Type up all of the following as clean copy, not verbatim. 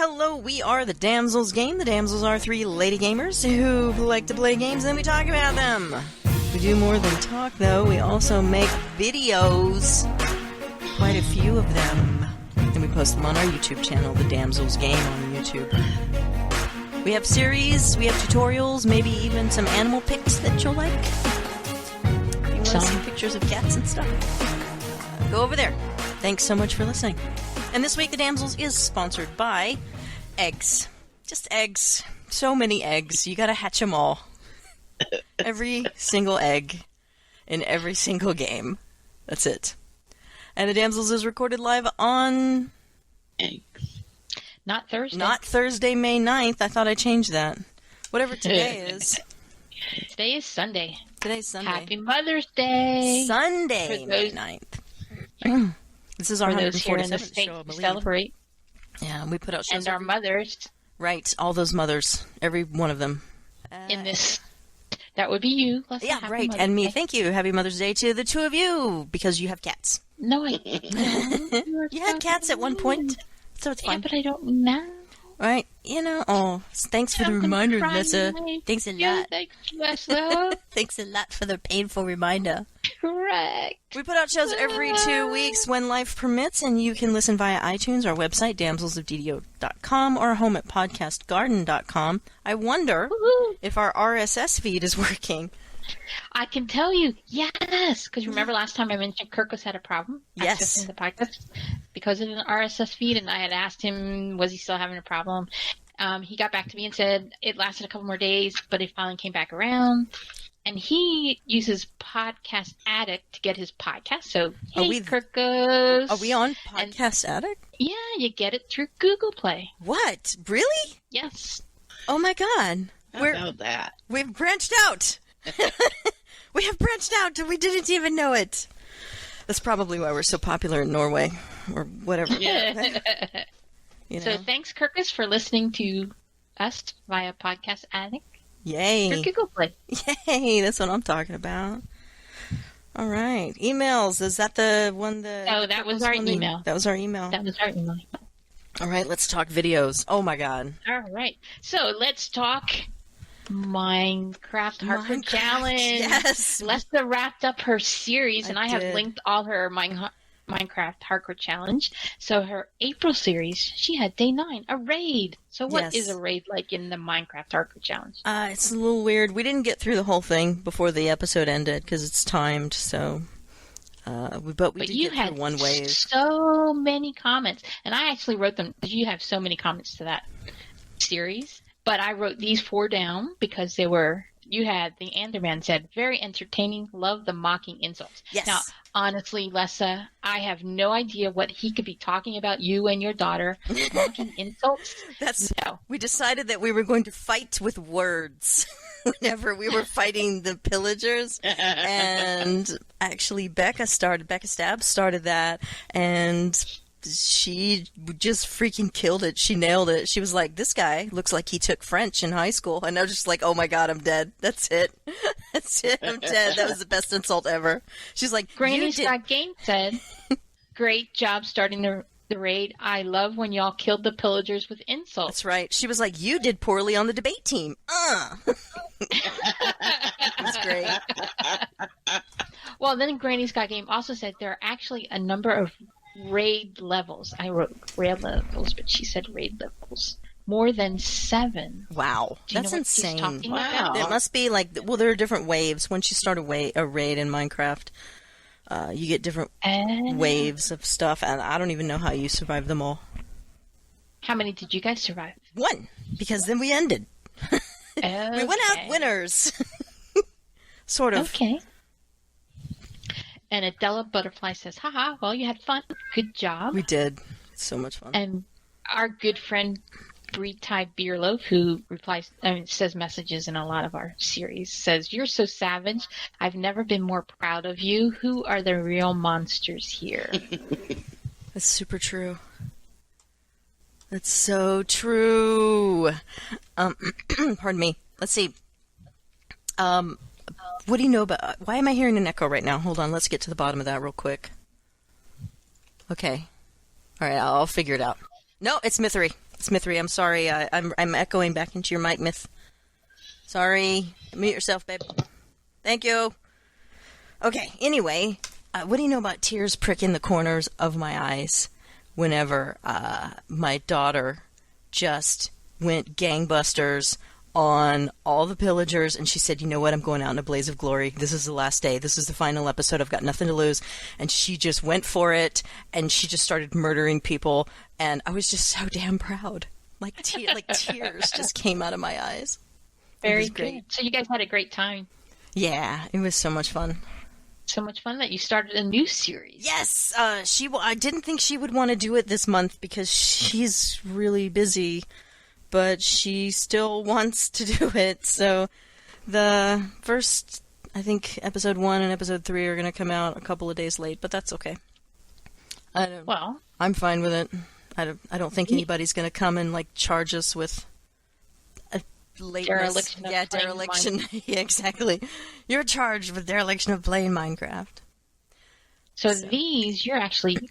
Hello, we are the Damsels Game. The Damsels are three lady gamers who like to play games and then we talk about them. We do more than talk, though. We also make videos. Quite a few of them. And we post them on our YouTube channel, the Damsels Game on YouTube. We have series, we have tutorials, maybe even some animal pics that you'll like. If you want to see pictures of cats and stuff, go over there. Thanks so much for listening. And this week, the Damsels is sponsored by eggs. Just eggs. So many eggs. You gotta hatch them all. Every single egg in every single game. That's it. And the Damsels is recorded live on... eggs. Not Thursday. Not Thursday, May 9th. I thought I changed that. Whatever today is. Today is Sunday. Today's Sunday. Happy Mother's Day. Sunday, May 9th. This is our 147th show, I believe. Celebrate. Yeah, we put out shows. And our mothers. Right, all those mothers. Every one of them. In this. That would be you. Yeah, right. And me. Thank you. Happy Mother's Day to the two of you, because you have cats. No, I don't. You had cats at one point, so it's fine. Yeah, but I don't know. Right. You know, oh, thanks for the reminder, Melissa. Thanks a lot. Thanks, Melissa. Thanks a lot for the painful reminder. Correct. We put out shows every 2 weeks when life permits, and you can listen via iTunes, our website, damselsofddo.com, or home at podcastgarden.com. I wonder if our RSS feed is working. I can tell you, yes, because remember last time I mentioned Kirkus had a problem accessing the podcast because of an RSS feed, and I had asked him, was he still having a problem? He got back to me and said it lasted a couple more days, but it finally came back around. And he uses Podcast Addict to get his podcast. So, hey, Kirkus. Are we on Podcast Addict? Yeah, you get it through Google Play. What? Really? Yes. Oh, my God. How about that? We've branched out. We have branched out and we didn't even know it. That's probably why we're so popular in Norway or whatever. Yeah. You know? So thanks, Kirkus, for listening to us via Podcast Addict. Yay. Through Google Play. Yay, that's what I'm talking about. All right. Emails. Is that the one that... Oh, that was our email. That was our email. That was our email. All right, let's talk videos. Oh, my God. All right. So let's talk... Minecraft Hardcore Challenge. Yes. Lessa wrapped up her series, and I have linked all her Minecraft Hardcore Challenge. So her April series, she had day 9, a raid. So what is a raid like in the Minecraft Hardcore Challenge? It's a little weird. We didn't get through the whole thing before the episode ended because it's timed. So, but did you get had through one wave. So many comments, and I actually wrote them. You have so many comments to that series. But I wrote these 4 down because they were, you had, the Anderman said, very entertaining, love the mocking insults. Yes. Now, honestly, Lessa, I have no idea what he could be talking about, you and your daughter, mocking insults. No. We decided that we were going to fight with words whenever we were fighting the pillagers. And actually, Becca Stabs started that, and... she just freaking killed it. She nailed it. She was like, this guy looks like he took French in high school. And I was just like, oh my God, I'm dead. That's it. That's it. I'm dead. That was the best insult ever. She's like, Granny's Got Game said, great job starting the raid. I love when y'all killed the pillagers with insults. That's right. She was like, you did poorly on the debate team. That's great. Well, then Granny's Got Game also said there are actually a number of raid levels. I wrote raid levels, but she said raid levels. More than 7. Wow. Do you That's know what insane. she's talking Wow. about? It must be like, well, there are different waves. Once you start a raid in Minecraft, you get different waves of stuff, and I don't even know how you survive them all. How many did you guys survive? 1, because then we ended. Okay. We went out winners. Sort of. Okay. And Adela Butterfly says, haha, well, you had fun. Good job. We did. It's so much fun. And our good friend, Breed Ty Beerloaf, who says messages in a lot of our series, says, you're so savage. I've never been more proud of you. Who are the real monsters here? That's super true. That's so true. Pardon me. Let's see. What do you know about... why am I hearing an echo right now? Hold on, let's get to the bottom of that real quick. Okay. All right, I'll figure it out. No, it's Mithery. Smithery, I'm sorry. I'm echoing back into your mic, Myth. Sorry. Mute yourself, babe. Thank you. Okay, anyway, what do you know about tears pricking the corners of my eyes whenever my daughter just went gangbusters on all the pillagers, and she said, you know what, I'm going out in a blaze of glory. This is the last day. This is the final episode. I've got nothing to lose. And she just went for it, and she just started murdering people, and I was just so damn proud. Like tears just came out of my eyes. Very great. So you guys had a great time. Yeah, it was so much fun. So much fun that you started a new series. Yes, I didn't think she would want to do it this month because she's really busy, but she still wants to do it. So the first, I think, episode 1 and episode 3 are going to come out a couple of days late, but that's okay. I'm fine with it. I don't think anybody's going to come and charge us with a lateness. Dereliction. Yeah, exactly. You're charged with dereliction of playing Minecraft. So these, you're actually,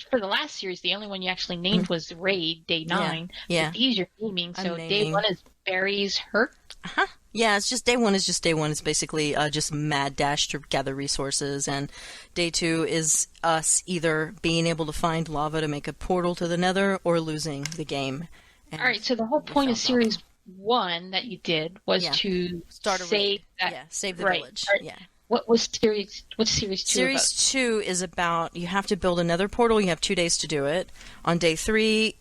for the last series, the only one you actually named was Raid, Day 9. Yeah. But these you're naming. So Day 1 is Barry's Hurt. Uh-huh. Yeah, it's just Day 1 is just Day 1. It's basically just mad dash to gather resources. And Day 2 is us either being able to find lava to make a portal to the nether or losing the game. All right, so the whole point of series 1 that you did was to save save the village. Right. Yeah. What's series 2 Series 2 is about, you have to build another portal. You have 2 days to do it. On Day 3,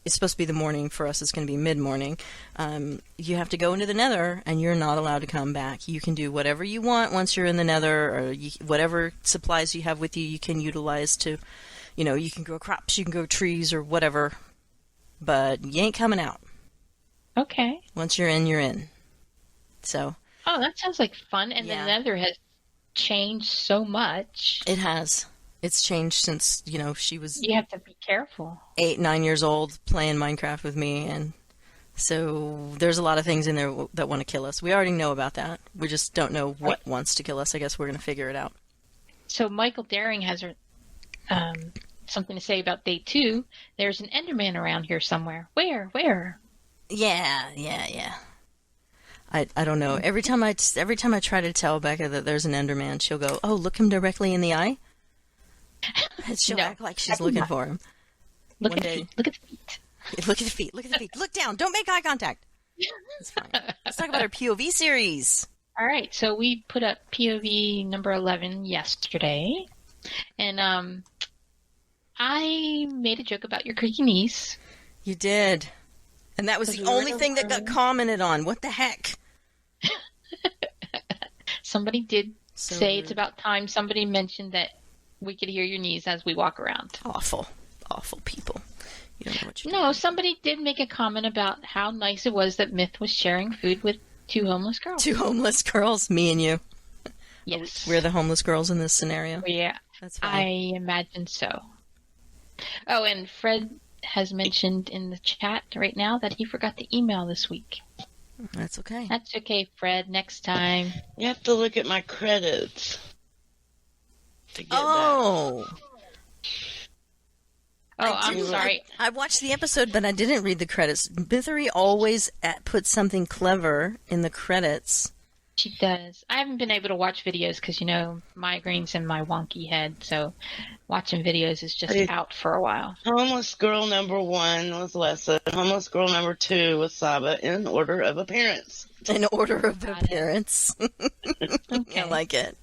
it's supposed to be the morning. For us, it's going to be mid-morning. You have to go into the nether, and you're not allowed to come back. You can do whatever you want once you're in the nether, or whatever supplies you have with you can utilize to, you can grow crops, you can grow trees, or whatever. But you ain't coming out. Okay. Once you're in, you're in. So. Oh, that sounds like fun. And the nether has changed so much. It has. It's changed since, she was... You have to be careful. 8, 9 years old playing Minecraft with me. And so there's a lot of things in there that want to kill us. We already know about that. We just don't know what wants to kill us. I guess we're going to figure it out. So Michael Daring has something to say about Day 2. There's an Enderman around here somewhere. Where? Yeah. I don't know. Every time I try to tell Becca that there's an Enderman, she'll go, "Oh, look him directly in the eye." And she'll act like she's looking for him. Look at the feet. Look at the feet. Look at the feet. Look down. Don't make eye contact. It's fine. Let's talk about our POV series. All right. So we put up POV number 11 yesterday, and I made a joke about your creaky knees. You did. And that was the only thing that got commented on. What the heck? Somebody did say it's about time. Somebody mentioned that we could hear your knees as we walk around. Awful people. You don't know what you're doing. No, somebody did make a comment about how nice it was that Myth was sharing food with 2 homeless girls. 2 homeless girls, me and you. Yes. We're the homeless girls in this scenario. Yeah. That's fine. I imagine so. Oh, and Fred has mentioned in the chat right now that he forgot the email this week. That's okay. That's okay, Fred. Next time. You have to look at my credits to get that. Oh, I'm sorry. I watched the episode, but I didn't read the credits. Bithery always puts something clever in the credits. She does. I haven't been able to watch videos because, migraines in my wonky head, so watching videos is just out for a while. Homeless girl number 1 was Lessa. Homeless girl number 2 was Saba, in order of appearance. In order of appearance. Okay. I like it.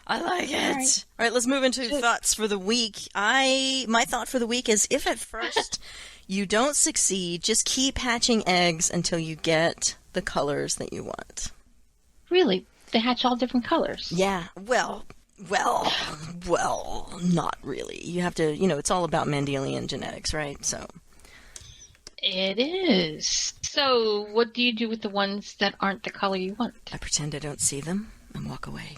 All right, let's move into thoughts for the week. My thought for the week is, if at first you don't succeed, just keep hatching eggs until you get the colors that you want. Really? They hatch all different colors? Yeah. Well, not really. You have to, it's all about Mendelian genetics, right? So. It is. So what do you do with the ones that aren't the color you want? I pretend I don't see them and walk away.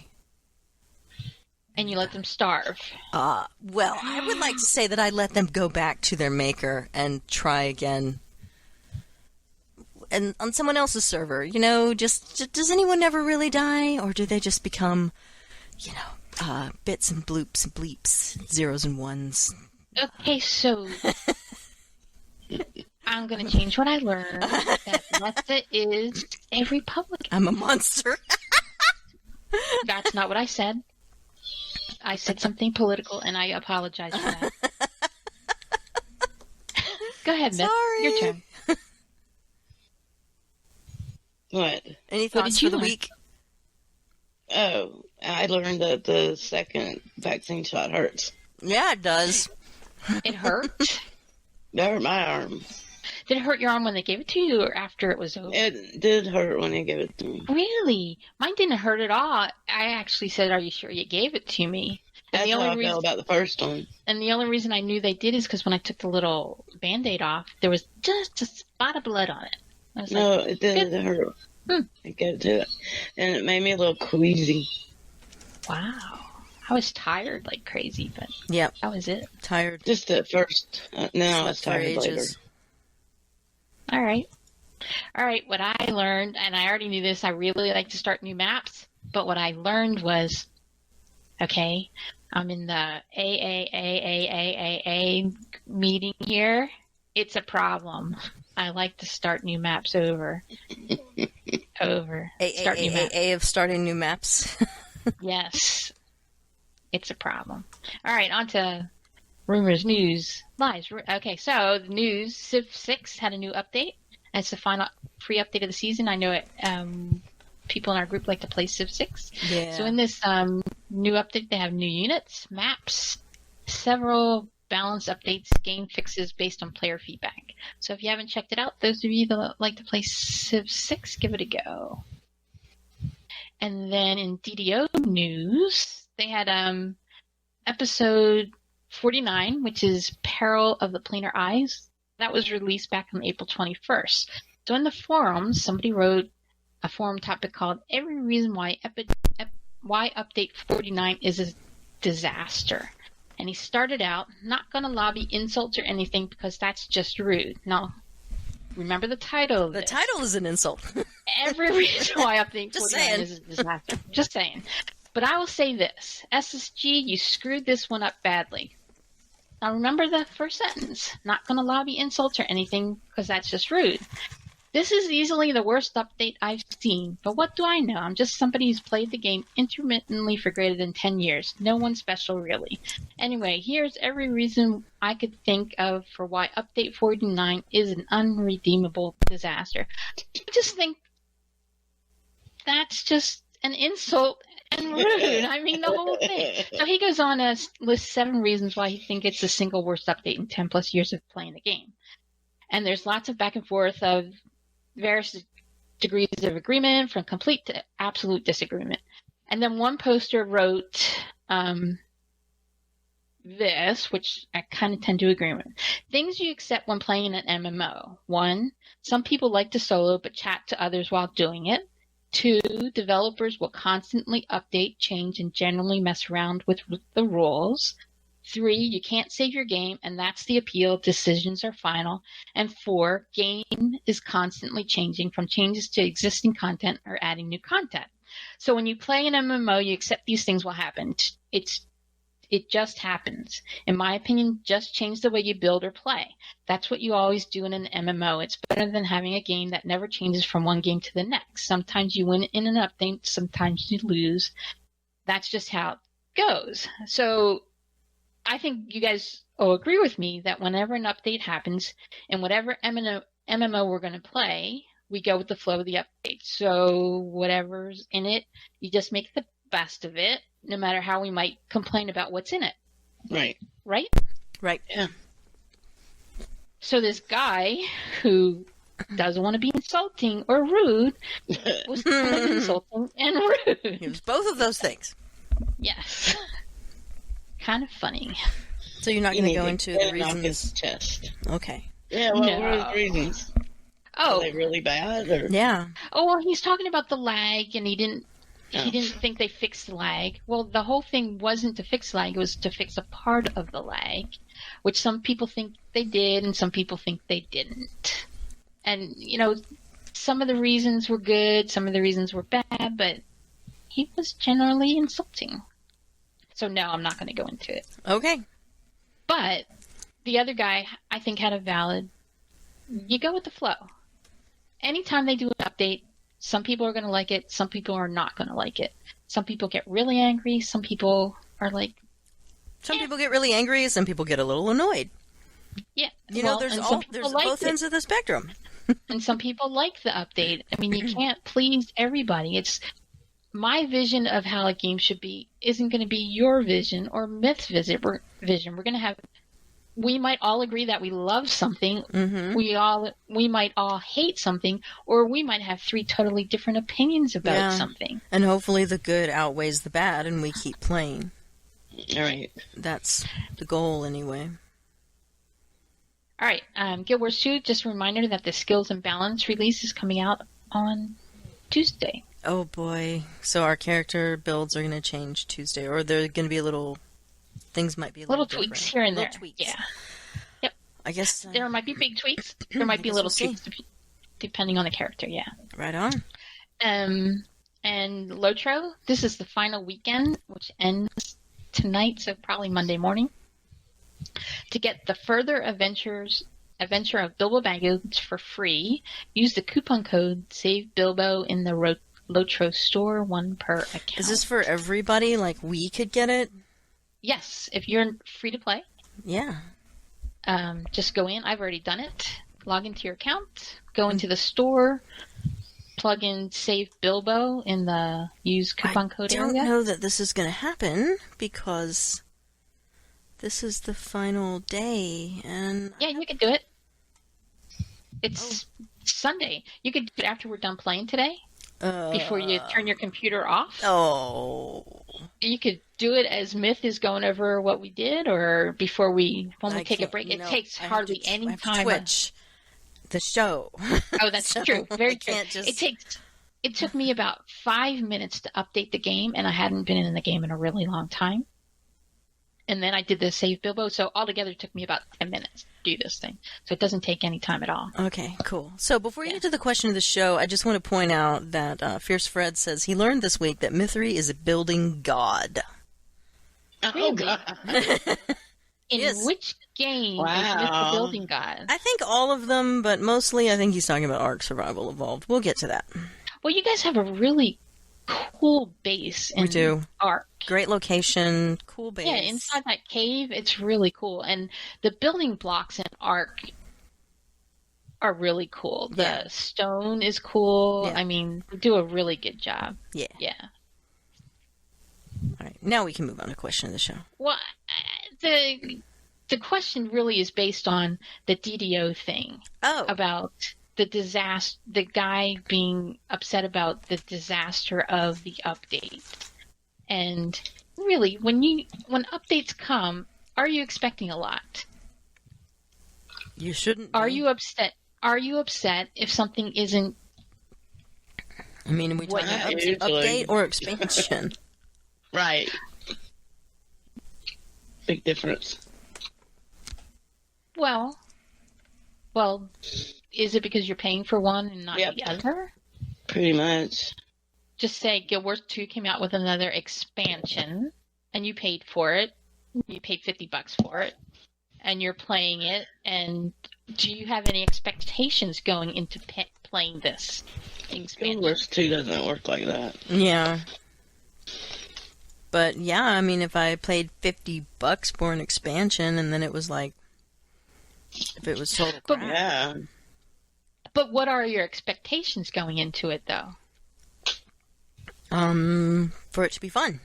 And you let them starve. Well, I would like to say that I let them go back to their maker and try again. And on someone else's server, just does anyone ever really die? Or do they just become, bits and bloops and bleeps, zeros and ones? Okay, so I'm going to change what I learned. That Lessa is a Republican. I'm a monster. That's not what I said. I said something political, and I apologize for that. Go ahead, Myth. Sorry. Your turn. What? Any thoughts for the week? Oh, I learned that the second vaccine shot hurts. Yeah, it does. It hurt? It hurt my arm. Did it hurt your arm when they gave it to you or after it was over? It did hurt when they gave it to me. Really? Mine didn't hurt at all. I actually said, "Are you sure you gave it to me?" And That's how I felt about the first one. And the only reason I knew they did is because when I took the little Band-Aid off, there was just a spot of blood on it. I was No, like, it did hurt. I get to it. And it made me a little queasy. wow. I was tired like crazy, but Yep. that was it. Tired. Just at first. Now I was Slept for tired later. ages. All right. What I learned, and I already knew this, I really like to start new maps, but what I learned was, okay, I'm in the AAAAAAA meeting here. It's a problem. I like to start new maps over. Start new maps. A of starting new maps. Yes. It's a problem. All right, on to rumors, news, lies. Okay, so the news, Civ 6 had a new update. It's the final free update of the season. I know it. People in our group like to play Civ 6. Yeah. So in this new update, they have new units, maps, several balance updates, game fixes based on player feedback. So if you haven't checked it out, those of you that like to play Civ 6, give it a go. And then in DDO news, they had episode 49, which is Peril of the Planar Eyes. That was released back on April 21st. So in the forums, somebody wrote a forum topic called Every Reason Why Update 49 is a Disaster. And he started out, not going to lobby insults or anything because that's just rude. Now, remember the title of The this. title is an insult. Every Reason Why Update Just 49 saying. is a disaster. Just saying. But I will say this. SSG, you screwed this one up badly. Now remember the first sentence. Not going to lobby insults or anything because that's just rude. This is easily the worst update I've seen, but what do I know? I'm just somebody who's played the game intermittently for greater than 10 years. No one special, really. Anyway, here's every reason I could think of for why Update 49 is an unredeemable disaster. I just think that's just an insult and rude. I mean, the whole thing. So he goes on to list 7 reasons why he thinks it's the single worst update in 10 plus years of playing the game. And there's lots of back and forth of various degrees of agreement, from complete to absolute disagreement. And then one poster wrote this, which I kind of tend to agree with. Things you accept when playing an MMO. 1, some people like to solo but chat to others while doing it. 2, developers will constantly update, change, and generally mess around with the rules. 3, you can't save your game, and that's the appeal. Decisions are final. And 4, game is constantly changing, from changes to existing content or adding new content. So when you play an MMO, you accept these things will happen. It just happens. In my opinion, just change the way you build or play. That's what you always do in an MMO. It's better than having a game that never changes from one game to the next. Sometimes you win in an update, sometimes you lose. That's just how it goes. So I think you guys will agree with me that whenever an update happens, in whatever MMO we're going to play, we go with the flow of the update. So whatever's in it, you just make the best of it, no matter how we might complain about what's in it. Right. Right? Right. Yeah. So this guy who doesn't want to be insulting or rude was kind of insulting and rude. It was both of those things. Yes. Kind of funny. So you're not going to go into the Knock reasons? his chest. Okay. Yeah, what No. were his reasons? Oh. Are they really bad? Or? Yeah. Oh, well, he's talking about the lag, and he didn't think they fixed the lag. Well, the whole thing wasn't to fix lag; it was to fix a part of the lag, which some people think they did, and some people think they didn't. And some of the reasons were good, some of the reasons were bad, but he was generally insulting. So no, I'm not going to go into it. Okay. But the other guy, I think, had a valid you go with the flow. Anytime they do an update, some people are going to like it. Some people are not going to like it. Some people get really angry. Some people are like... Some people get really angry. Some people get a little annoyed. Yeah. There's both ends of the spectrum. And some people like the update. I mean, you can't please everybody. It's my vision of how a game should be isn't going to be your vision or Myth's vision. We're going to have... We might all agree that we love something. Mm-hmm. We might all hate something, or we might have 3 totally different opinions about something. And hopefully the good outweighs the bad, and we keep playing. All right. That's the goal, anyway. All right. Guild Wars 2, just a reminder that the Skills and Balance release is coming out on Tuesday. Oh, boy. So our character builds are going to change Tuesday, or they're going to be things might be a little tweaks here and there. Tweaks. Yeah. Yep. I guess there might be big tweaks. There might be little tweaks depending on the character. Yeah. Right on. And Lotro, this is the final weekend, which ends tonight, so probably Monday morning. To get the further adventure of Bilbo Baggins for free, use the coupon code SAVEBILBO in the Lotro store, 1 per account. Is this for everybody? Like we could get it? Yes, if you're free to play. Yeah. Just go in. I've already done it. Log into your account. Go into the store. Plug in Save Bilbo in the use coupon code area. I don't know that this is going to happen because this is the final day. And yeah, you can do it. It's Sunday. You could do it after we're done playing today. Before you turn your computer off. Oh. You could do it as Myth is going over what we did, or when we take a break. It takes hardly any time. Twitch the show. Oh, that's true. Very true. It took me about 5 minutes to update the game, and I hadn't been in the game in a really long time. And then I did the Save Bilbo, so altogether it took me about 10 minutes to do this thing. So it doesn't take any time at all. Okay, cool. So before you get to the question of the show, I just want to point out that Fierce Fred says he learned this week that Mythry is a building god. Oh, God. In which game is Myth the building god? I think all of them, but mostly I think he's talking about Ark Survival Evolved. We'll get to that. Well, you guys have a really cool base in Ark. Great location, cool base. Yeah, inside that cave, it's really cool. And the building blocks in Ark are really cool. The stone is cool. Yeah. I mean, they do a really good job. Yeah. Yeah. All right, now we can move on to question of the show. Well, the question really is based on the DDO thing. Oh. About the disaster, the guy being upset about the disaster of the update. And really, when updates come, are you expecting a lot? You shouldn't. Are you upset? Are you upset if something isn't? I mean, are we talking update or expansion? Right. Big difference. Well, is it because you're paying for one and not the other? Pretty much. Just say Guild Wars 2 came out with another expansion, and you paid for it. You paid $50 for it, and you're playing it. And do you have any expectations going into playing this expansion? Guild Wars 2 doesn't work like that. Yeah. But yeah, I mean, if I paid $50 for an expansion, and then it was like, if it was total crap. Yeah. But what are your expectations going into it, though? For it to be fun.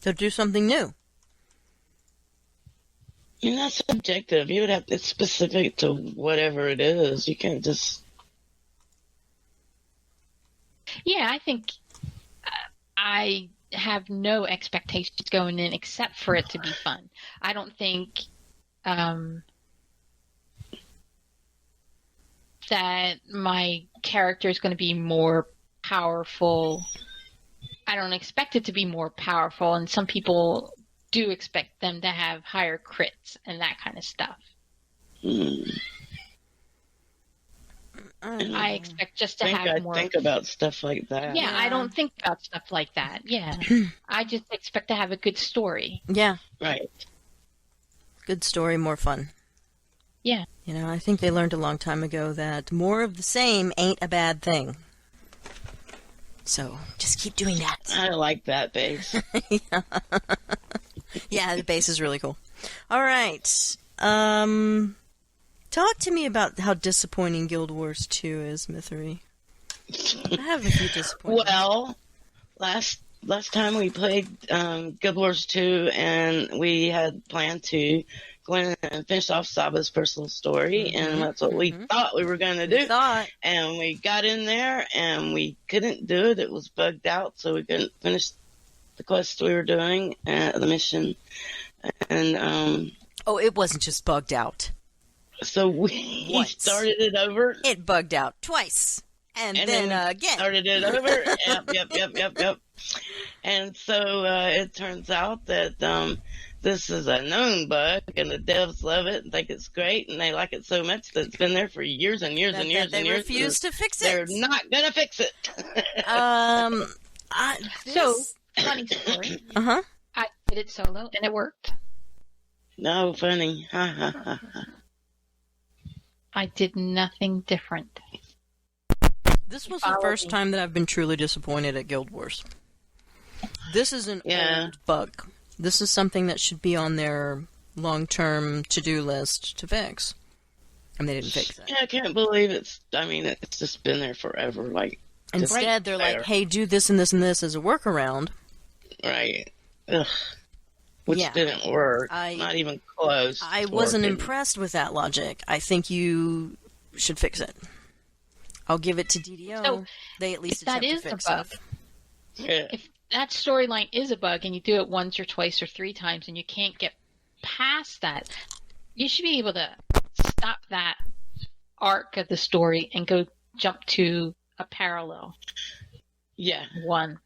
To do something new. You're not subjective. You would have it's specific to whatever it is. You can't just. Yeah, I think I have no expectations going in except for it to be fun. I don't think that my character is going to be more powerful. I don't expect it to be more powerful, and some people do expect them to have higher crits and that kind of stuff. I expect just to have more. Think about stuff like that. Yeah, I don't think about stuff like that. Yeah. I just expect to have a good story. Yeah. Right. Good story, more fun. Yeah. You know, I think they learned a long time ago that more of the same ain't a bad thing. So, just keep doing that. I like that base. Yeah, the base is really cool. All right. Talk to me about how disappointing Guild Wars 2 is, Mythery. I have a few disappointments. Well, last time we played Guild Wars 2, and we had planned to go in and finish off Saba's personal story, and that's what we thought we were going to do. And we got in there, and we couldn't do it. It was bugged out, so we couldn't finish the quest we were doing, the mission. And oh, it wasn't just bugged out. So we started it over. It bugged out twice. And then again. Started it over. Yep. And so it turns out that this is a known bug, and the devs love it and think it's great, and they like it so much that it's been there for years and years and years and years. They refuse to fix it. They're not going to fix it. So, funny story. I did it solo, and it worked. No, funny. I did nothing different. This was the first time that I've been truly disappointed at Guild Wars. This is an old bug. This is something that should be on their long-term to-do list to fix. And they didn't fix it. Yeah, I can't believe it's just been there forever. Like, instead, they're like, hey, do this and this and this as a workaround. Right. Ugh. Which didn't work. Not even close. I wasn't impressed with that logic. I think you should fix it. I'll give it to DDO. So, they at least attempt to fix stuff. Yeah. If that storyline is a bug and you do it once or twice or 3 times and you can't get past that, you should be able to stop that arc of the story and go jump to a parallel. Yeah. One.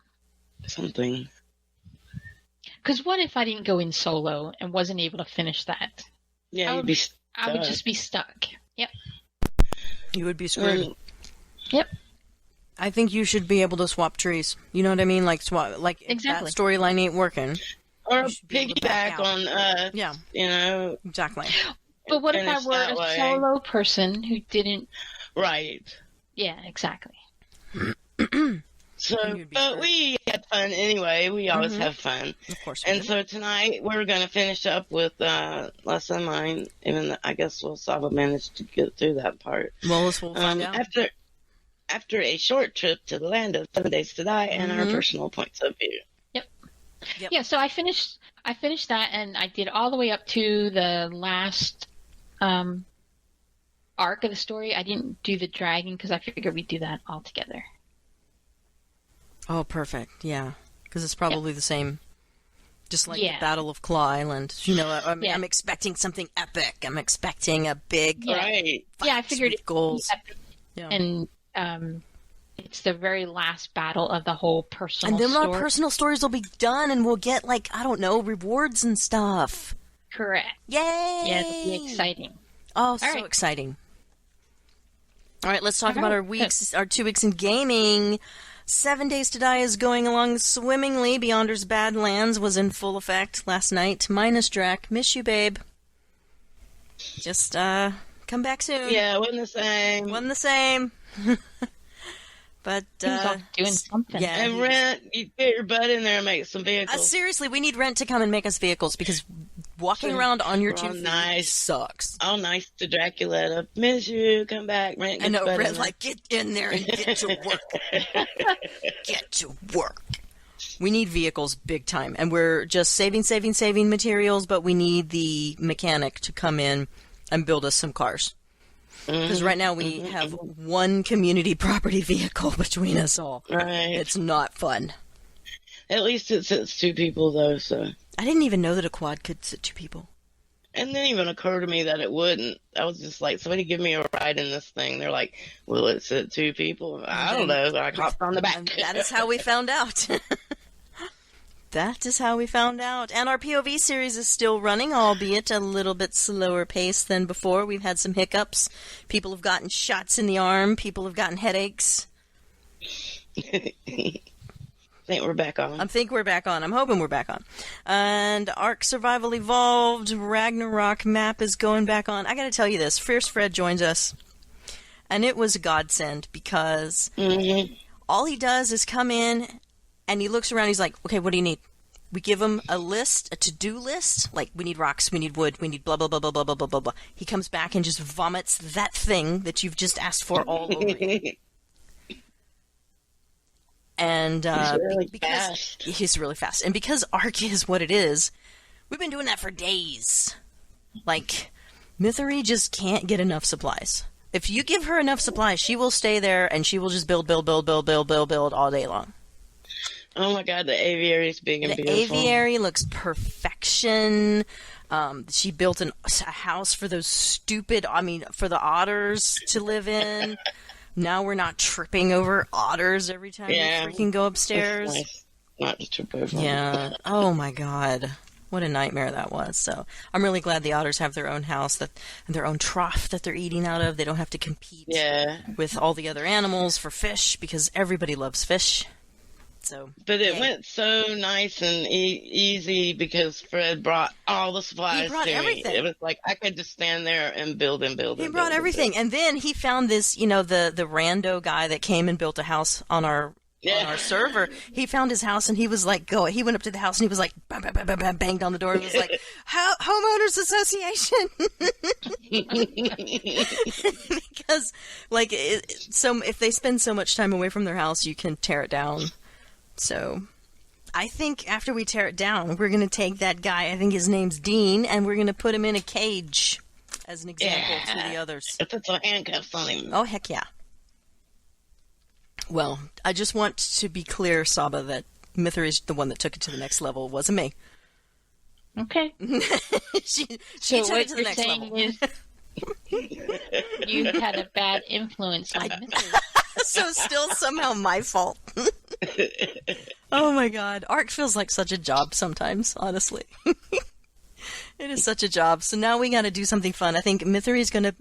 Something. Because what if I didn't go in solo and wasn't able to finish that? Yeah, you'd be stuck. I would just be stuck. Yep. You would be screwed. Yep. I think you should be able to swap trees. You know what I mean? Like swap. Like exactly. If that storyline ain't working, or piggyback on. Yeah. You know. Exactly. But what if I were a solo person who didn't? Right. Yeah. Exactly. So, but we had fun anyway. We always have fun. Of course. And so tonight we're going to finish up with Lesson Mine. Even I guess Saba managed to get through that part. Well, we'll find out. After a short trip to the land of 7 Days to Die and our personal points of view. Yep. Yeah. So I finished that, and I did all the way up to the last arc of the story. I didn't do the dragon because I figured we'd do that all together. Oh, perfect. Yeah. Because it's probably the same. Just like the Battle of Claw Island. You know, I'm expecting something epic. I'm expecting a big right. Yeah, I figured it goals. Epic. Yeah. And it's the very last battle of the whole personal story. And then our personal stories will be done, and we'll get, like, I don't know, rewards and stuff. Correct. Yay! Yeah, it'll be exciting. Oh, so exciting. All right, let's talk about our 2 weeks in gaming. 7 Days to Die is going along swimmingly. Beyonder's Badlands was in full effect last night. Minus Drac. Miss you, babe. Just, come back soon. Yeah, wasn't the same. But, doing something. Yeah. And Rent, you get your butt in there and make some vehicles. Seriously, we need Rent to come and make us vehicles, because walking around on your 2 feet sucks. All nice to Dracula. Miss you, come back, Rent. I know, Rent, like, get in there and get to work. Get to work. We need vehicles big time, and we're just saving materials, but we need the mechanic to come in and build us some cars. Because right now we have one community property vehicle between us all. Right. It's not fun. At least it sits 2 people, though, so. I didn't even know that a quad could sit 2 people. It didn't even occur to me that it wouldn't. I was just like, somebody give me a ride in this thing. They're like, will it sit 2 people? I don't know. I hopped on the back. And that is how we found out. That is how we found out. And our POV series is still running, albeit a little bit slower pace than before. We've had some hiccups. People have gotten shots in the arm. People have gotten headaches. think we're back on. I'm hoping we're back on. And Ark Survival Evolved Ragnarok map is going back on. I gotta tell you this. Fierce Fred joins us. And it was a godsend because all he does is come in and he looks around. He's like, okay, what do you need? We give him a list, a to-do list. Like, we need rocks, we need wood, we need blah, blah, blah, blah, blah, blah, blah, blah, blah. He comes back and just vomits that thing that you've just asked for all over him. And he's really fast. And because Ark is what it is, we've been doing that for days. Like, Mythery just can't get enough supplies. If you give her enough supplies, she will stay there and she will just build all day long. Oh my God, the aviary is big and beautiful. The aviary looks perfection. She built a house for those for the otters to live in. Now we're not tripping over otters every time we freaking go upstairs. Nice not to trip over. Yeah. Oh my God. What a nightmare that was. So I'm really glad the otters have their own house and their own trough that they're eating out of. They don't have to compete with all the other animals for fish because everybody loves fish. So, but it went so nice and easy because Fred brought all the supplies. He brought everything. It was like I could just stand there and build and build. He brought everything, and then he found this, the rando guy that came and built a house on our server. He found his house and he was like, he went up to the house and he was like, bang, bang, bang, bang, banged on the door. He was like, homeowners association. Because, if they spend so much time away from their house, you can tear it down. So, I think after we tear it down, we're going to take that guy, I think his name's Dean, and we're going to put him in a cage as an example to the others. Put some handcuffs on him. Oh, heck yeah. Well, I just want to be clear, Saba, that Mythery's the one that took it to the next level. It wasn't me. Okay. she so took what it to the next level. Is you had a bad influence on Mythery. So still somehow my fault. Oh my God. Ark feels like such a job sometimes, honestly. It is such a job. So now we got to do something fun. I think Mythery's going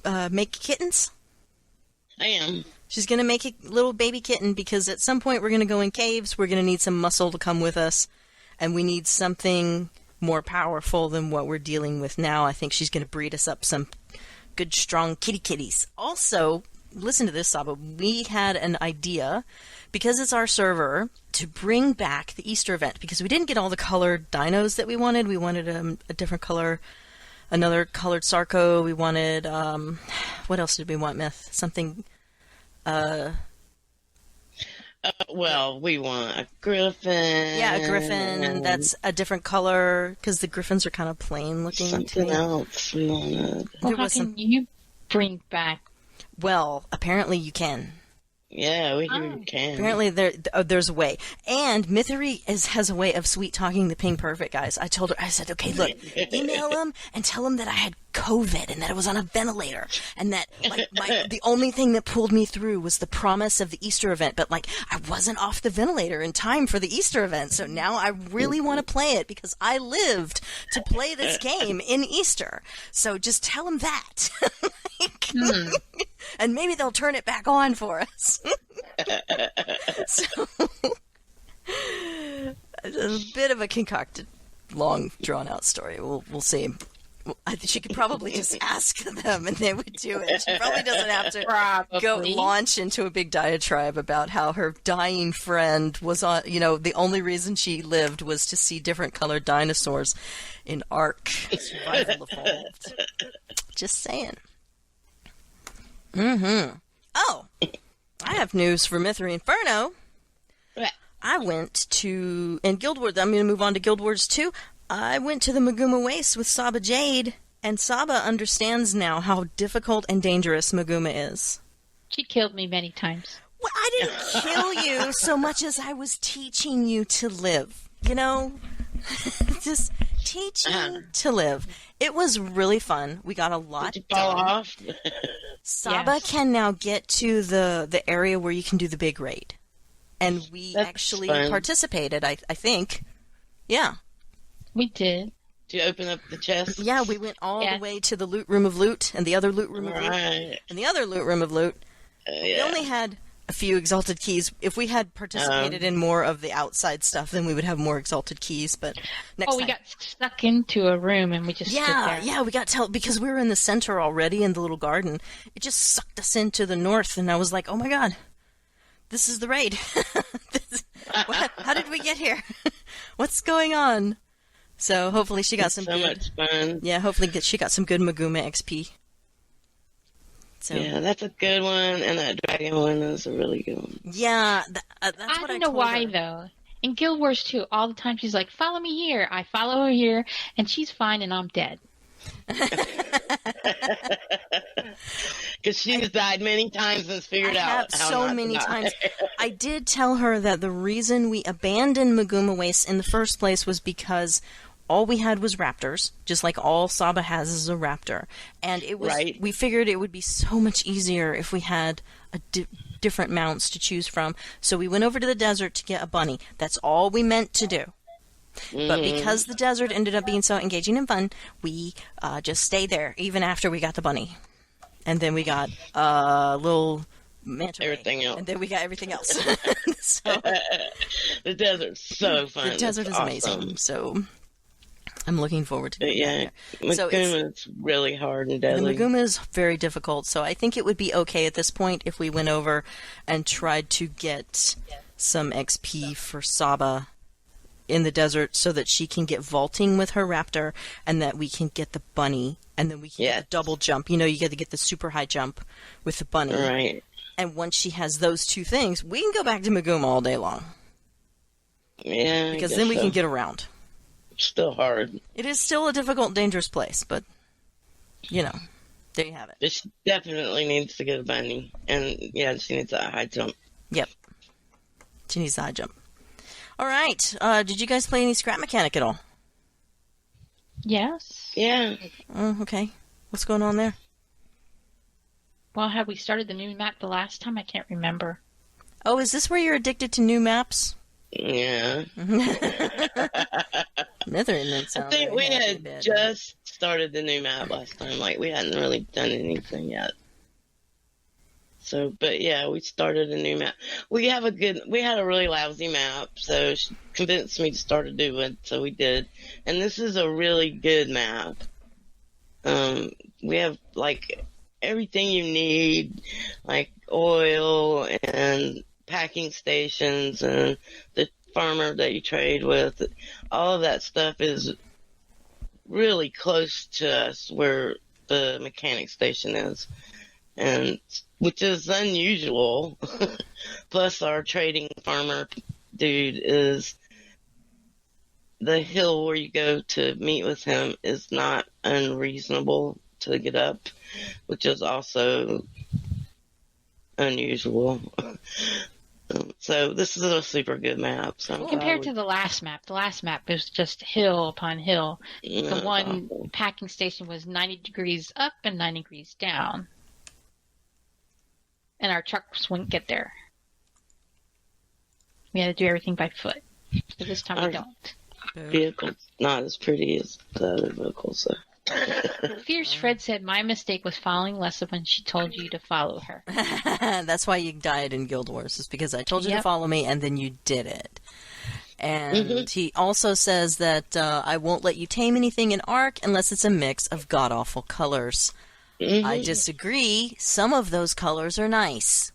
to make kittens. I am. She's going to make a little baby kitten because at some point we're going to go in caves. We're going to need some muscle to come with us. And we need something more powerful than what we're dealing with now. I think she's going to breed us up some good, strong kitties. Also, listen to this, Saba. We had an idea, because it's our server, to bring back the Easter event. Because we didn't get all the colored dinos that we wanted. We wanted a different color, another colored Sarco. We wanted, what else did we want, Myth? Something, we want a griffin. Yeah, a griffin. That's a different color, because the griffins are kind of plain looking. Something else we wanted. Well, how can you bring back? Well, apparently you can. Yeah, we can. Apparently there's a way. And Mythery has a way of sweet-talking the Ping Perfect guys. I told her, I said, okay, look, email them and tell them that I had COVID and that I was on a ventilator and that the only thing that pulled me through was the promise of the Easter event. But, I wasn't off the ventilator in time for the Easter event. So now I really want to play it because I lived to play this game in Easter. So just tell them that. And maybe they'll turn it back on for us. So, a bit of a concocted, long, drawn-out story. We'll see. I think she could probably just ask them and they would do it. She probably doesn't have to go launch into a big diatribe about how her dying friend was on, the only reason she lived was to see different colored dinosaurs in Ark Survival Evolved. Just saying. Oh, I have news for Mythery Inferno. I went in Guild Wars. I'm going to move on to Guild Wars 2. I went to the Maguma Waste with Saba Jade, and Saba understands now how difficult and dangerous Maguma is. She killed me many times. Well, I didn't kill you so much as I was teaching you to live. Just teaching to live. It was really fun. We got a lot done. Did you fall off? Saba can now get to the area where you can do the big raid. And we actually participated, I think. Yeah. We did. Did you open up the chest? Yeah, we went all the way to the loot room of loot, and the other loot room of loot, and the other loot room of loot. We only had a few exalted keys. If we had participated in more of the outside stuff, then we would have more exalted keys. But next time. We got stuck into a room and we just stood there. Yeah, we got because we were in the center already in the little garden. It just sucked us into the north, and I was like, oh my god, this is the raid. How did we get here? What's going on? So hopefully she got some so much fun. Yeah, hopefully she got some good Maguma XP. So. Yeah, that's a good one, and that dragon one is a really good one. Yeah, that's what I told her. I don't know why, though. In Guild Wars 2, all the time she's like, follow me here. I follow her here, and she's fine, and I'm dead. Because she's died many times and figured out how so not many to die. times. I did tell her that the reason we abandoned Maguma Waste in the first place was because all we had was raptors, just like all Saba has is a raptor. And it was we figured it would be so much easier if we had different mounts to choose from. So we went over to the desert to get a bunny. That's all we meant to do. But because the desert ended up being so engaging and fun, we just stayed there even after we got the bunny. And then we got a little manta ray. Everything else. And then we got everything else. So, the desert's so fun. The desert is amazing. So I'm looking forward to it. Maguma is really hard and deadly. The Maguma is very difficult, so I think it would be okay at this point if we went over and tried to get some XP for Saba in the desert so that she can get vaulting with her raptor and that we can get the bunny and then we can get a double jump. You know, you get to get the super high jump with the bunny. Right. And once she has those two things, we can go back to Maguma all day long. Yeah, because then we can get around. Still hard. It is still a difficult, dangerous place, but, you know, there you have it. She definitely needs to get a bunny. And, yeah, she needs a high jump. Yep. She needs a high jump. All right. Did you guys play any Scrap Mechanic at all? Yes. Yeah. Oh, okay. What's going on there? Well, have we started the new map the last time? I can't remember. Oh, is this where you're addicted to new maps? Yeah. Netherlands. I think we had just started the new map last time. Like, we hadn't really done anything yet. So, but yeah, we started a new map. We had a really lousy map, so she convinced me to start a new one, so we did. And this is a really good map. We have, like, everything you need, like oil and packing stations and the farmer that you trade with. All of that stuff is really close to us where the mechanic station is, and which is unusual. Plus our trading farmer dude is the hill where you go to meet with him is not unreasonable to get up, which is also unusual. So this is a super good map. So compared to the last map was just hill upon hill. Yeah, the one packing station was 90 degrees up and 90 degrees down. And our trucks wouldn't get there. We had to do everything by foot. But this time we don't. Vehicle's not as pretty as the other vehicles, so. Fierce Fred said, my mistake was following Lessa when she told you to follow her. That's why you died in Guild Wars, is because I told you to follow me and then you did it. And he also says that I won't let you tame anything in Ark unless it's a mix of god-awful colors. I disagree. Some of those colors are nice.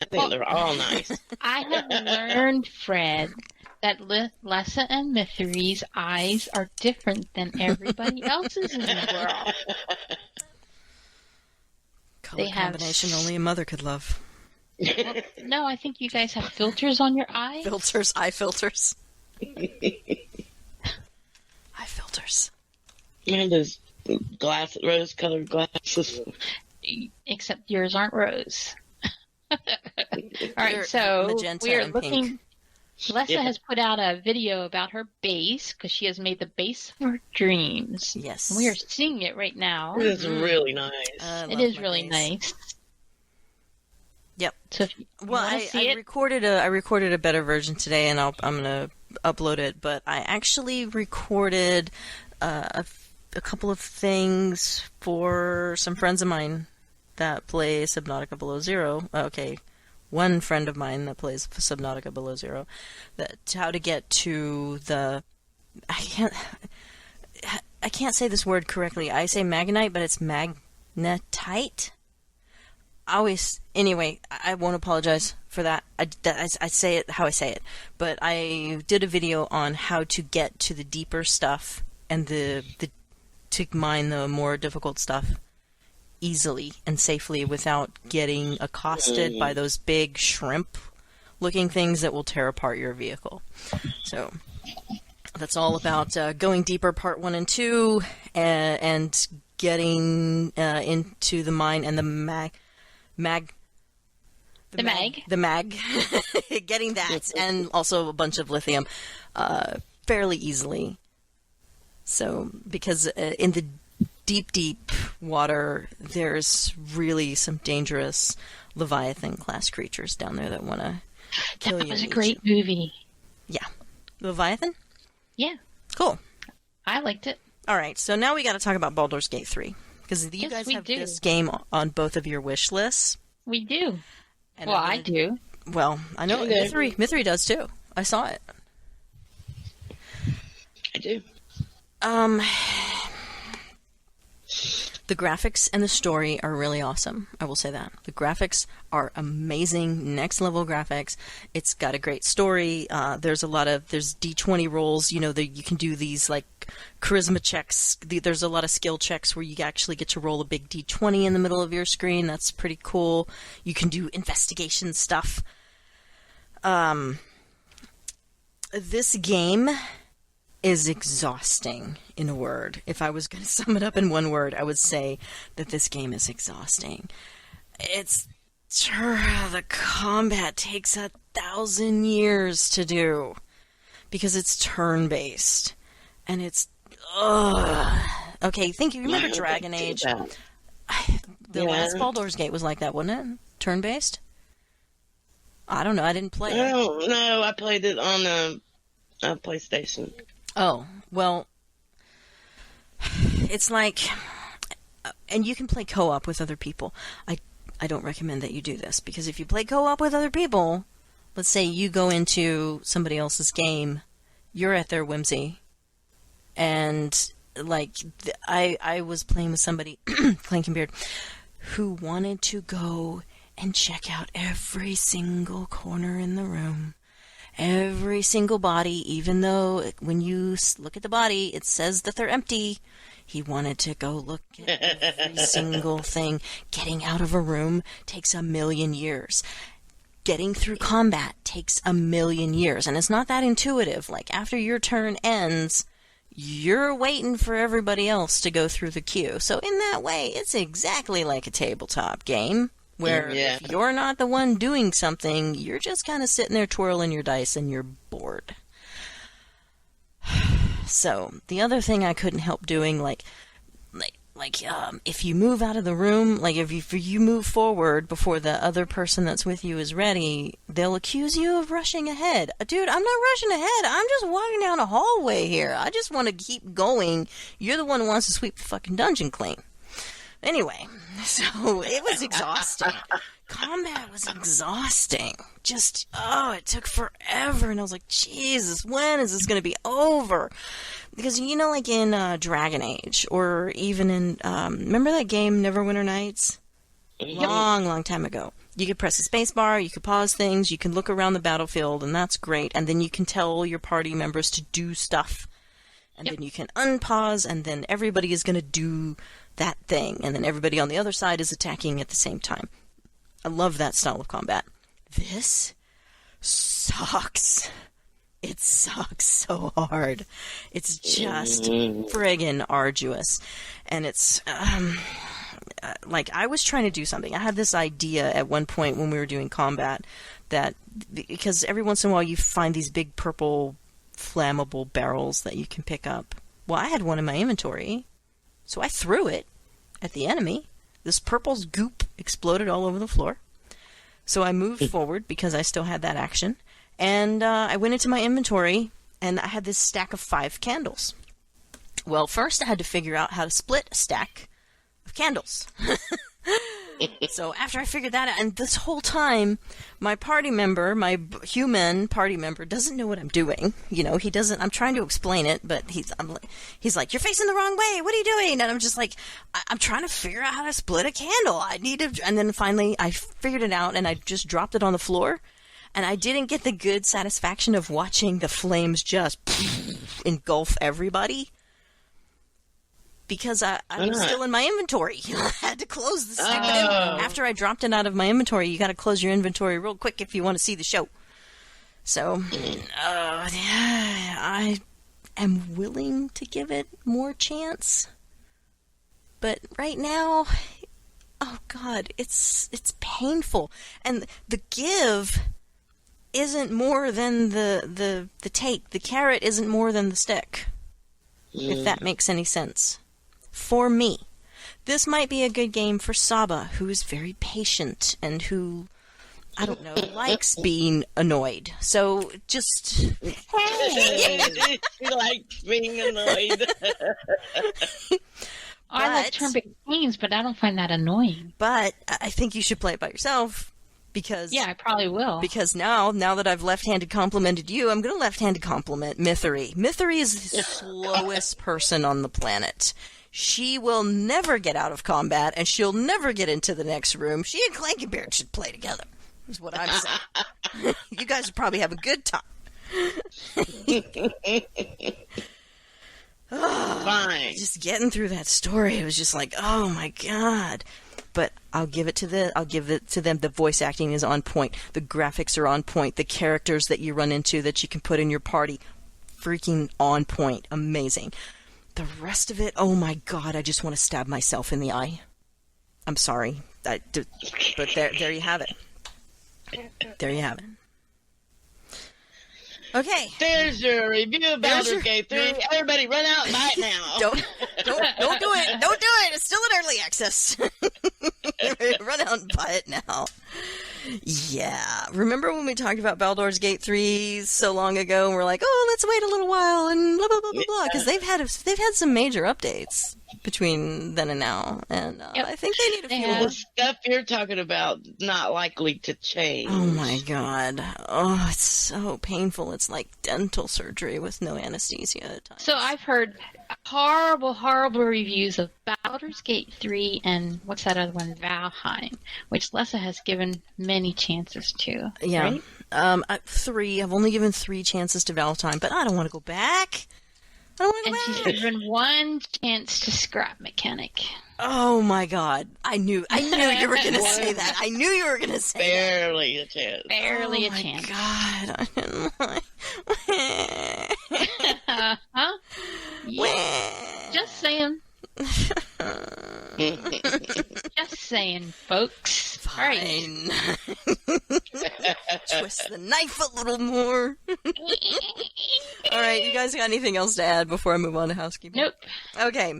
I think they're all nice. I have learned, Fred, that Lessa and Mithri's eyes are different than everybody else's in the world. Color combination only a mother could love. Well, no, I think you guys have filters on your eyes. Eye filters. Eye filters. And those rose-colored glasses. Except yours aren't rose. All right, so we are looking. Pink. Lessa has put out a video about her base because she has made the base of her dreams. Yes. And we are seeing it right now. It is really nice. It is really nice. Yep. So I recorded a better version today, and I'm gonna upload it. But I actually recorded a couple of things for some friends of mine that play Subnautica Below Zero. Okay. one friend of mine that plays Subnautica Below Zero, that how to get to the... I can't say this word correctly. I say magnetite, but it's magnetite? Anyway, I won't apologize for that. I say it how I say it. But I did a video on how to get to the deeper stuff and to mine the more difficult stuff easily and safely without getting accosted by those big shrimp-looking things that will tear apart your vehicle. So that's all about going deeper, part 1 and 2, and getting into the mine and the mag, getting that, and also a bunch of lithium fairly easily. So, because in the deep water, there's really some dangerous Leviathan-class creatures down there that want to kill you. That was a great movie. Yeah. Leviathan? Yeah. Cool. I liked it. All right, so now we got to talk about Baldur's Gate 3. Because you guys have this game on both of your wish lists. We do. And I do. Well, I know Mithri does too. I saw it. I do. The graphics and the story are really awesome. I will say that. The graphics are amazing, next level graphics. It's got a great story. There's D20 rolls, that you can do these like charisma checks. There's a lot of skill checks where you actually get to roll a big D20 in the middle of your screen. That's pretty cool. You can do investigation stuff. This game is exhausting, in a word. If I was going to sum it up in one word, I would say that this game is exhausting. The combat takes 1,000 years to do, because it's turn-based, and it's, Okay, think you remember Dragon Age? The last Baldur's Gate was like that, wasn't it? Turn-based? I don't know, I didn't play it. No, I played it on a PlayStation. Oh, well, it's like, and you can play co-op with other people. I don't recommend that you do this, because if you play co-op with other people, let's say you go into somebody else's game, you're at their whimsy, and like, I was playing with somebody, Clanking Beard, who wanted to go and check out every single corner in the room. Every single body, even though when you look at the body, it says that they're empty. He wanted to go look at every single thing. Getting out of a room takes 1,000,000 years. Getting through combat takes 1,000,000 years. And it's not that intuitive. Like, after your turn ends, you're waiting for everybody else to go through the queue. So in that way, it's exactly like a tabletop game. Where if you're not the one doing something, you're just kind of sitting there twirling your dice and you're bored. So, the other thing I couldn't help doing, if you move out of the room, like if you move forward before the other person that's with you is ready, they'll accuse you of rushing ahead. Dude, I'm not rushing ahead. I'm just walking down a hallway here. I just want to keep going. You're the one who wants to sweep the fucking dungeon clean. Anyway, so it was exhausting. Combat was exhausting. Just, it took forever. And I was like, Jesus, when is this going to be over? Because, like in Dragon Age, or even in, remember that game, Neverwinter Nights? Long time ago. You could press the space bar, you could pause things, you can look around the battlefield, and that's great. And then you can tell your party members to do stuff. And then you can unpause, and then everybody is going to do that thing, and then everybody on the other side is attacking at the same time. I love that style of combat. This sucks. It sucks so hard. It's just friggin' arduous. And it's, I was trying to do something. I had this idea at one point when we were doing combat, that, because every once in a while you find these big purple flammable barrels that you can pick up. Well, I had one in my inventory, so I threw it at the enemy. This purple goop exploded all over the floor. So I moved forward because I still had that action, and I went into my inventory, and I had this stack of 5 candles. Well, first I had to figure out how to split a stack of candles. So after I figured that out, and this whole time, my party member, my human party member, doesn't know what I'm doing. You know, he doesn't. I'm trying to explain it, but he's like, "You're facing the wrong way. What are you doing?" And I'm just like, I'm trying to figure out how to split a candle. I need to. And then finally, I figured it out, and I just dropped it on the floor. And I didn't get the good satisfaction of watching the flames just engulf everybody. Because I was still in my inventory. I had to close the stupid after I dropped it out of my inventory. You got to close your inventory real quick if you want to see the show. So, I am willing to give it more chance. But right now, oh God, it's painful. And the give isn't more than the take. The carrot isn't more than the stick. If that makes any sense. For me. This might be a good game for Saba, who is very patient and who, I don't know, likes being annoyed. So just, hey! She likes being annoyed. I like turn-based games, but I don't find that annoying. But I think you should play it by yourself. Because, yeah, I probably will. Because now that I've left-handed complimented you, I'm going to left-handed compliment Mithery. Mithery is the slowest person on the planet. She will never get out of combat, and she'll never get into the next room. She and Clanky Bear should play together, is what I'm saying. You guys would probably have a good time. Fine. Just getting through that story, it was just like, oh my God. But I'll give it to them. The voice acting is on point. The graphics are on point. The characters that you run into that you can put in your party, freaking on point. Amazing. The rest of it, oh my God, I just want to stab myself in the eye. I'm sorry. But there you have it. There you have it. Okay. There's your review of Baldur's Gate 3. Everybody run out and buy it now. Don't do it. Don't do it. It's still in early access. Run out and buy it now. Yeah. Remember when we talked about Baldur's Gate 3 so long ago and we're like, oh, let's wait a little while and blah, blah, blah, blah, blah. Because they've had some major updates between then and now. And I think they need a few more. The stuff you're talking about not likely to change. Oh, my God. Oh, it's so painful. It's like dental surgery with no anesthesia at times. So I've heard horrible, horrible reviews of Baldur's Gate 3 and what's that other one, Valheim, which Lessa has given many chances to. Yeah. Right? 3. I've only given 3 chances to Valheim, but I don't want to go back. And she's given 1 chance to Scrap Mechanic. Oh my God! I knew you were going to say that. I knew you were going to say Barely a chance. Barely a chance. God, I didn't like. Huh? Yeah. Just saying. Just saying, folks. Fine. Twist the knife a little more. All right, you guys got anything else to add before I move on to housekeeping? Nope. Okay.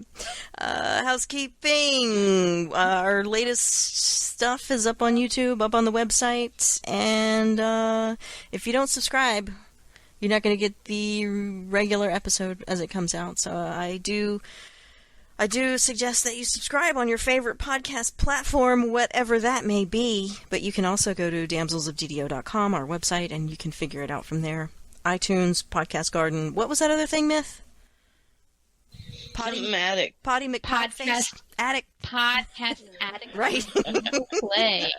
Housekeeping. Our latest stuff is up on YouTube, up on the website, and if you don't subscribe, you're not going to get the regular episode as it comes out. So I do suggest that you subscribe on your favorite podcast platform, whatever that may be. But you can also go to damselsofddo.com, our website, and you can figure it out from there. iTunes, Podcast Garden. What was that other thing, Myth? Potty Addict. Potty McPodface Addict. Podcast Addict. Right. Google Play.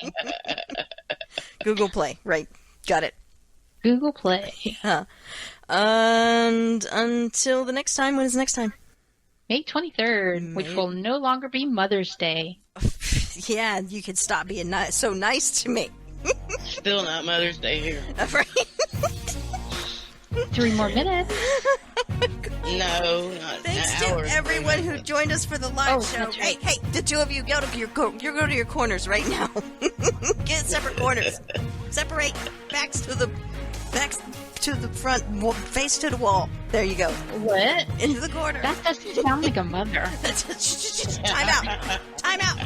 Google Play. Right. Got it. Google Play. Huh. And until the next time, when is the next time? May 23rd, which will no longer be Mother's Day. Yeah, you can stop being so nice to me. Still not Mother's Day here. Right. 3 more minutes. No, not Thanks an to hour. everyone who joined us for the live show. That's right. Hey, the two of you go to your corners right now. Get separate corners. Separate. Backs to the front, face to the wall. There you go. What? Into the corner. That doesn't sound like a mother. Time out. Time out.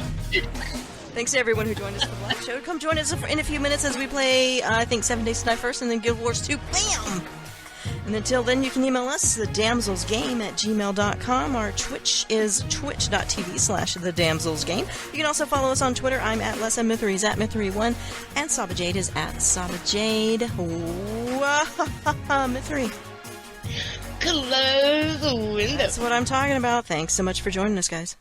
Thanks to everyone who joined us for the live show. Come join us in a few minutes as we play, I think, 7 Days to Die First and then Guild Wars 2. Bam! And until then, you can email us, thedamselsgame@gmail.com. Our Twitch is twitch.tv/thedamselsgame. You can also follow us on Twitter. I'm at LessaMithery, he's at Mithery1, and Sabajade is at Sabajade. Mithery. Close the window. That's what I'm talking about. Thanks so much for joining us, guys.